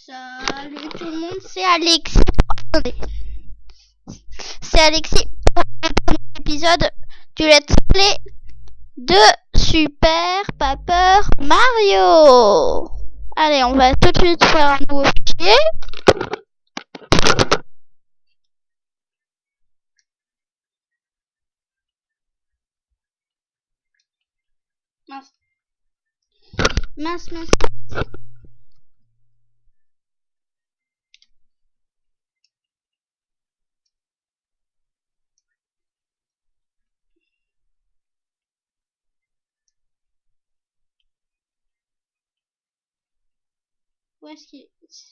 Salut tout le monde, c'est Alexis. Attendez. C'est Alexis pour le premier épisode du Let's Play de Super Paper Mario. Allez, on va tout de suite faire un nouveau fichier. Mince. Où est-ce qu'il est?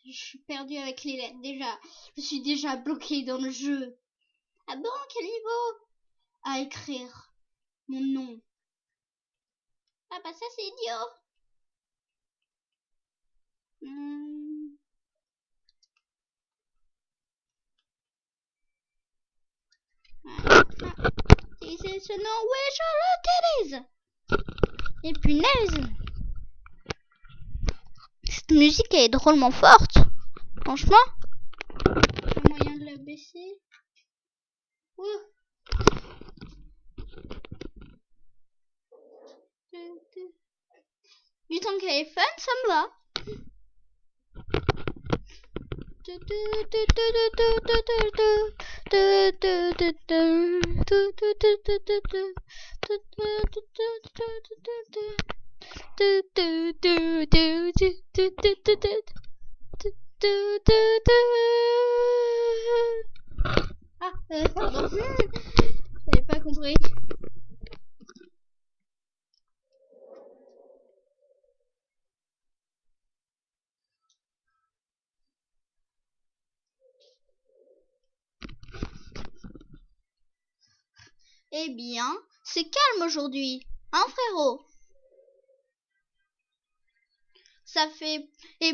Je suis perdue avec les lettres déjà. Je suis déjà bloquée dans le jeu. Ah bon, quel niveau? À écrire mon nom. Ah bah ça c'est idiot. C'est ce nom, oui, je l'utilise. Et punaise, cette musique est drôlement forte. Franchement, il y a moyen de la baisser. Du temps qu'elle est fun, ça me va. Ah, pardon. J'avais pas compris. Eh bien, c'est calme aujourd'hui, hein frérot? Ça fait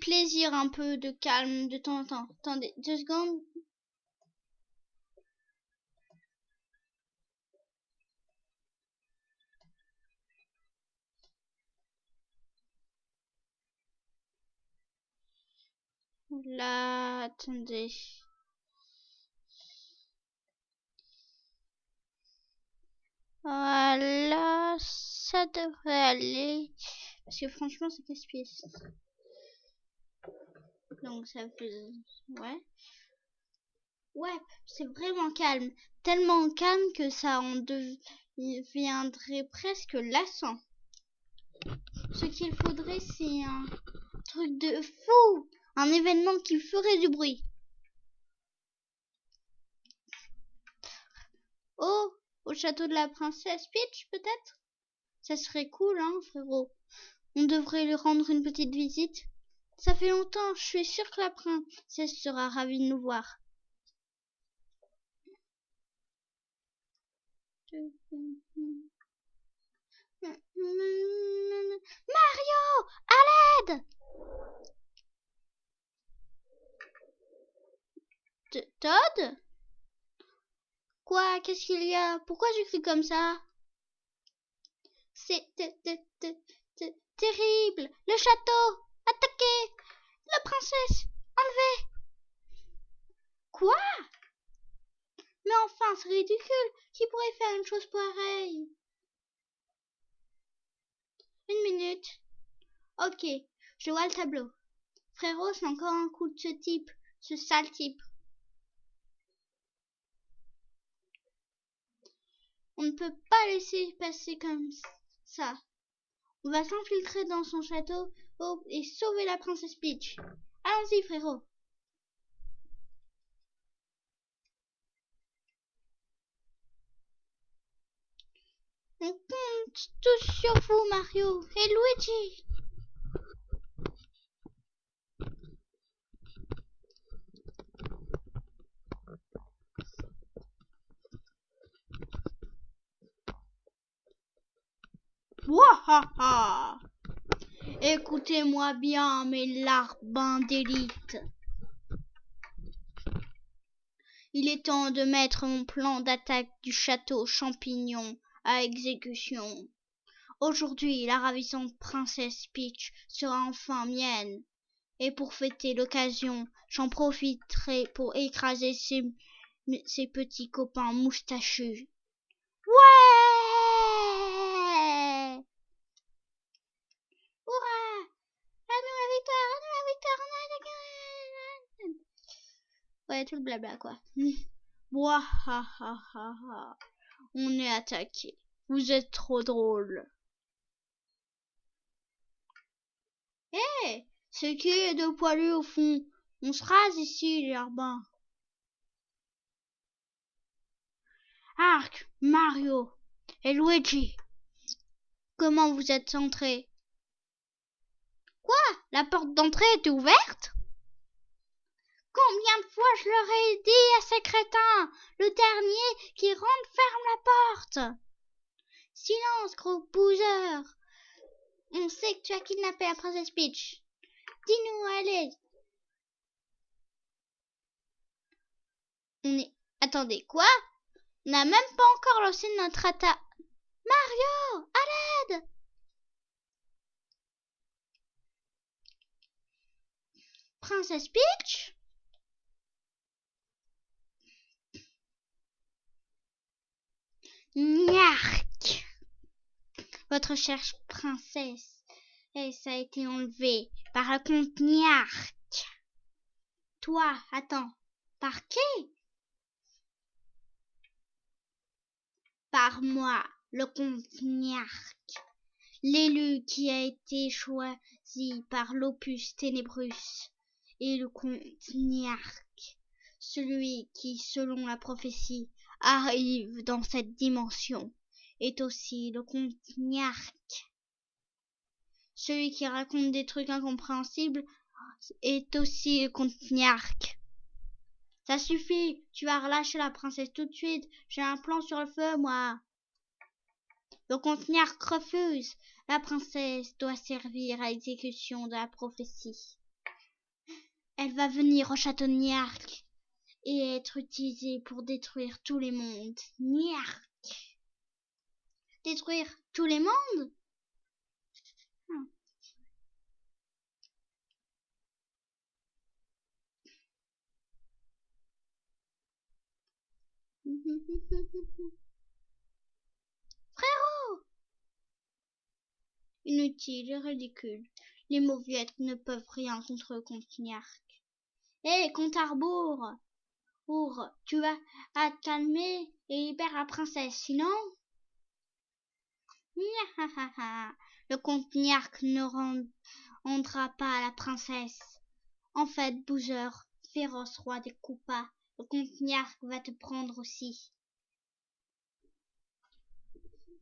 plaisir un peu de calme de temps en temps. Attendez, 2 secondes. Là, attendez. Voilà, ça devrait aller. Parce que franchement, c'est casse-pied. Donc ça fait... Ouais, c'est vraiment calme. Tellement calme que ça en deviendrait presque lassant. Ce qu'il faudrait, c'est un truc de fou. Un événement qui ferait du bruit. Oh, au château de la princesse Peach, peut-être? Ça serait cool, hein, frérot. On devrait lui rendre une petite visite. Ça fait longtemps, je suis sûre que la princesse sera ravie de nous voir. Mario, à l'aide! Todd? Quoi? Qu'est-ce qu'il y a? Pourquoi tu cries comme ça? C'est terrible! Le château! Attaqué! La princesse! Enlevée! Quoi? Mais enfin, c'est ridicule! Qui pourrait faire une chose pareille? Une minute. Ok, je vois le tableau. Frérot, c'est encore un coup de ce type, ce sale type. On ne peut pas laisser passer comme ça. On va s'infiltrer dans son château et sauver la princesse Peach. Allons-y, frérot. On compte tous sur vous, Mario et Luigi. Wahaha! Écoutez-moi bien, mes larbins d'élite. Il est temps de mettre mon plan d'attaque du château champignon à exécution. Aujourd'hui, la ravissante princesse Peach sera enfin mienne. Et pour fêter l'occasion, j'en profiterai pour écraser ces petits copains moustachus. Ouais! Hurrah! À nous la victoire! À nous la victoire! Ouais, tout le blabla, quoi. Ouah. On est attaqué. Vous êtes trop drôle. Hé! Ce qui est de poilu au fond. On se rase ici, les larbins. Arc, Mario et Luigi. Comment vous êtes entrés? Quoi? La porte d'entrée était ouverte? Combien de fois je leur ai dit à ces crétins? Le dernier qui rentre ferme la porte. Silence, gros bouser. On sait que tu as kidnappé la princesse Peach. Dis-nous, allez. Attendez, quoi? On n'a même pas encore lancé notre attaque. Mario, à l'aide! Princesse Peach? Niark! Votre chère princesse a été enlevée par le comte Niark. Toi, attends, par qui? Par moi, le comte Niark, l'élu qui a été choisi par l'Opus Ténébrus, et le comte Niark, celui qui, selon la prophétie, arrive dans cette dimension, est aussi le comte Niark. Celui qui raconte des trucs incompréhensibles est aussi le comte Niark. Ça suffit, tu vas relâcher la princesse tout de suite. J'ai un plan sur le feu, moi. Le comte Niark refuse. La princesse doit servir à l'exécution de la prophétie. Elle va venir au château Niark et être utilisée pour détruire tous les mondes. Niark. Détruire tous les mondes? Frérot! Inutile et ridicule. Les mauviettes ne peuvent rien contre le comte Niark. Hé, comte Arbour! Tu vas à te calmer et libère la princesse, sinon... Le comte Niark ne rendra pas la princesse. En fait, Bowser, féroce roi des Koopas, le comte Niark va te prendre aussi.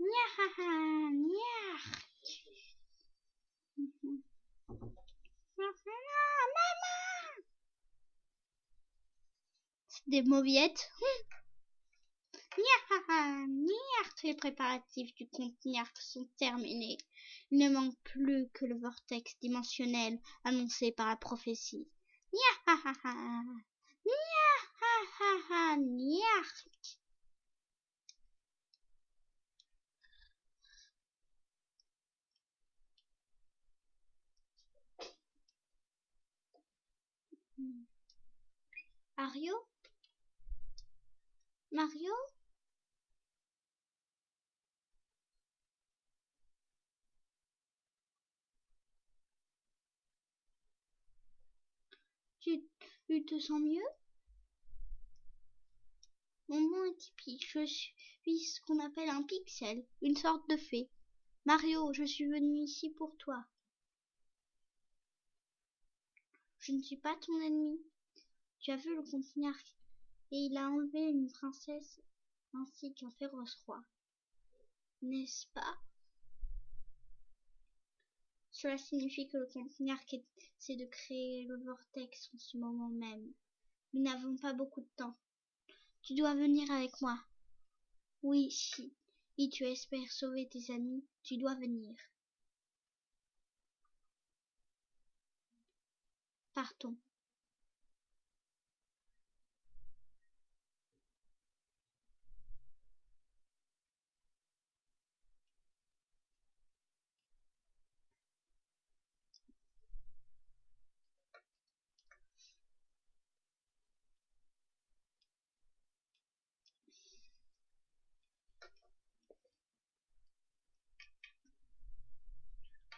Niark. Maman! C'est des mauviettes. Niark, les préparatifs du comte Niark sont terminés. Il ne manque plus que le vortex dimensionnel annoncé par la prophétie. Niark. Mario? Tu te sens mieux? Mon nom est Tipeee. Je suis ce qu'on appelle un pixel, une sorte de fée. Mario, je suis venu ici pour toi. Je ne suis pas ton ennemi. Tu as vu le comte Niark et il a enlevé une princesse ainsi qu'un féroce roi. N'est-ce pas? Cela signifie que le comte Niark essaie de créer le vortex en ce moment même. Nous n'avons pas beaucoup de temps. Tu dois venir avec moi. Oui, si tu espères sauver tes amis, tu dois venir. Partons.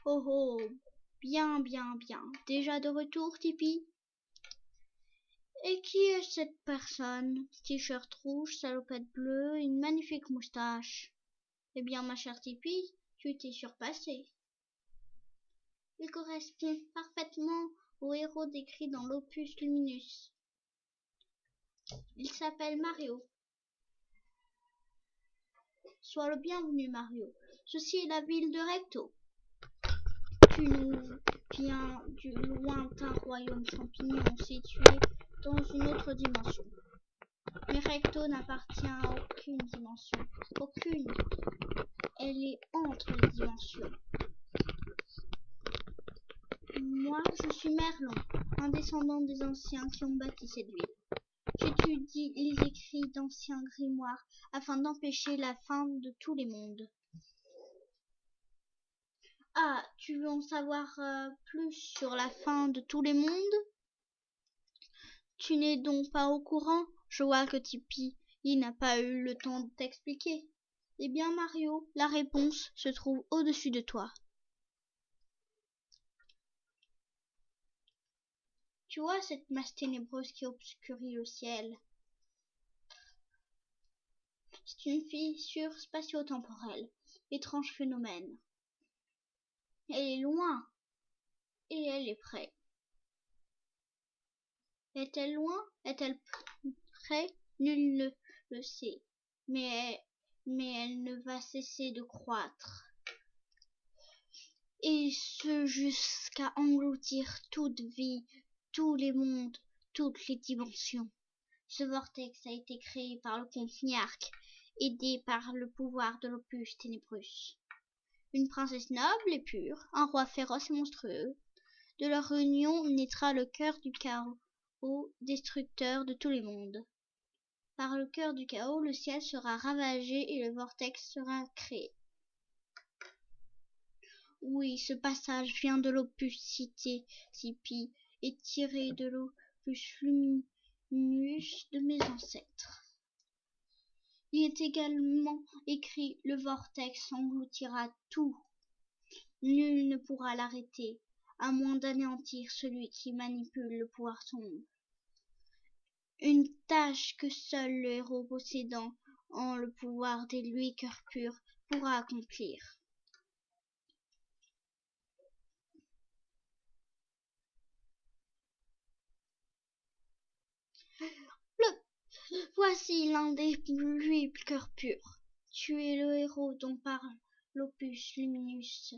Oh oh, bien. Déjà de retour, Tipeee? Et qui est cette personne? T-shirt rouge, salopette bleue, une magnifique moustache. Eh bien, ma chère Tipeee, tu t'es surpassée. Il correspond parfaitement au héros décrit dans l'opus Luminus. Il s'appelle Mario. Sois le bienvenu, Mario. Ceci est la ville de Recto. Tu nous viens du lointain royaume champignon situé dans une autre dimension. Mais Recto n'appartient à aucune dimension. Aucune. Elle est entre les dimensions. Moi, je suis Merlon, un descendant des anciens qui ont bâti cette ville. J'étudie les écrits d'anciens grimoires afin d'empêcher la fin de tous les mondes. Ah, tu veux en savoir plus sur la fin de tous les mondes? Tu n'es donc pas au courant? Je vois que Tipeee n'a pas eu le temps de t'expliquer. Eh bien, Mario, la réponse se trouve au-dessus de toi. Tu vois cette masse ténébreuse qui obscurit le ciel? C'est une fissure spatio-temporelle. Étrange phénomène. Elle est loin et elle est près. Est-elle loin? Est-elle près? Nul ne le sait. Mais elle ne va cesser de croître. Et ce jusqu'à engloutir toute vie, tous les mondes, toutes les dimensions. Ce vortex a été créé par le comte Niarque, aidé par le pouvoir de l'opus ténébrus. Une princesse noble et pure, un roi féroce et monstrueux. De leur union naîtra le cœur du chaos, destructeur de tous les mondes. Par le cœur du chaos, le ciel sera ravagé et le vortex sera créé. Oui, ce passage vient de l'opus cité Tipeee et tiré de l'opus Luminus de mes ancêtres. Il est également écrit: le vortex engloutira tout. Nul ne pourra l'arrêter, à moins d'anéantir celui qui manipule le pouvoir sombre. Une tâche que seul le héros possédant en le pouvoir des lui cœurs purs pourra accomplir. Voici l'un des lui cœurs purs. Tu es le héros dont parle l'opus Luminus.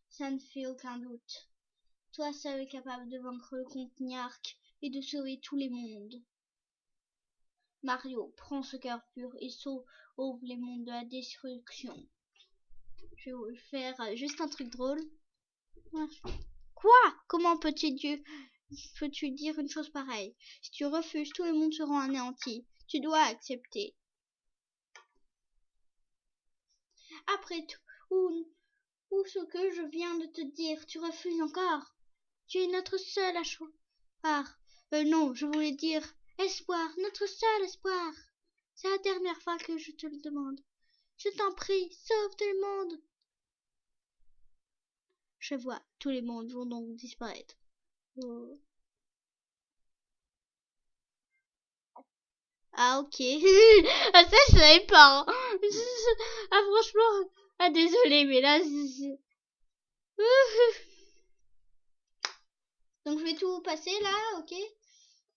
Ça ne fait aucun doute. Toi seul est capable de vaincre le comte Niarque et de sauver tous les mondes. Mario, prends ce cœur pur et sauve les mondes de la destruction. Je vais vous faire juste un truc drôle. Quoi? Comment peux-tu dire une chose pareille? Si tu refuses, tous les mondes seront anéantis. Tu dois accepter. Après tout, ou ce que je viens de te dire, tu refuses encore? Tu es notre seul espoir. Non, je voulais dire espoir, notre seul espoir. C'est la dernière fois que je te le demande. Je t'en prie, sauve tout le monde. Je vois, tous les mondes vont donc disparaître. Oh. Ah, ok. Ah, ça, je savais pas. Hein. Ah, franchement. Ah, désolé, mais là, donc, je vais tout passer là, ok?